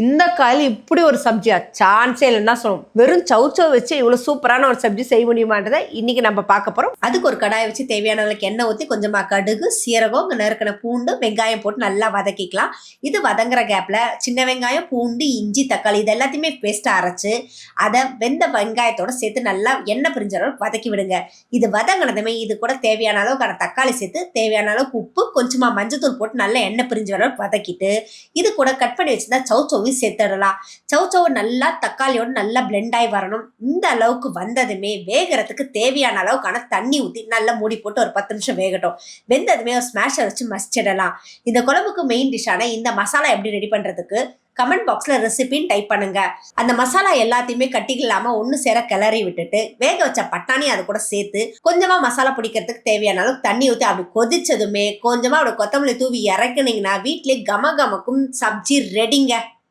இந்த காலையில் இப்படி ஒரு சப்ஜியா சான்ஸே இல்லைன்னா சொல்லுவோம். வெறும் சவுச்சோ வச்சு இவ்வளோ சூப்பரான ஒரு சப்ஜி செய்ய முடியுமான்றதை இன்னைக்கு நம்ம பார்க்க போகிறோம். அதுக்கு ஒரு கடாயை வச்சு தேவையான அளவுக்கு எண்ணெய் ஊற்றி கொஞ்சமாக கடுகு, சீரகம், நறுக்கின பூண்டு, வெங்காயம் போட்டு நல்லா வதக்கிக்கலாம். இது வதங்குற கேப்பில் சின்ன வெங்காயம், பூண்டு, இஞ்சி, தக்காளி இது எல்லாத்தையுமே பேஸ்ட்டாக அரைச்சி அதை வெந்த வெங்காயத்தோட சேர்த்து நல்லா எண்ணெய் பிரிஞ்ச அளவுக்கு வதக்கி விடுங்க. இது வதங்கினதுமே இது கூட தேவையான அளவுக்கான தக்காளி சேர்த்து தேவையான அளவுக்கு உப்பு, கொஞ்சமாக மஞ்சத்தூள் போட்டு நல்லா எண்ணெய் பிரிஞ்ச அளவுக்கு வதக்கிட்டு இது கூட கட் பண்ணி வச்சிருந்தா சவுச்சோவையும் சேர்த்துடலாம். சவுச்சோவை நல்லா தக்காளியோட நல்லா பிளெண்ட் ஆகி வரணும். இந்த அளவுக்கு வந்ததுமே வேகிறதுக்கு தேவையான அளவுக்கான தண்ணி ஊற்றி நல்லா மூடி போட்டு ஒரு 10 நிமிஷம் வேகட்டும். வெந்ததுமே ஒரு ஸ்மாஷர் வச்சு மசிச்சிடலாம். இந்த குழம்புக்கு மெயின் டிஷ்ஷான இந்த மசாலா எப்படி ரெடி பண்றதுக்கு கமெண்ட் பாக்ஸ்ல ரெசிபின்னு டைப் பண்ணுங்க. அந்த மசாலா எல்லாத்தையுமே கட்டிகள் இல்லாம ஒண்ணு சேர கிளறி விட்டுட்டு வேக வச்ச பட்டாணி அது கூட சேர்த்து கொஞ்சமா மசாலா பிடிக்கிறதுக்கு தேவையான அளவுக்கு தண்ணி ஊற்றி அப்படி கொதிச்சதுமே கொஞ்சமா அப்படி கொத்தமல்லி தூவி இறக்குனீங்கன்னா வீட்லயே கம கமக்கும் சப்ஜி ரெடிங்க.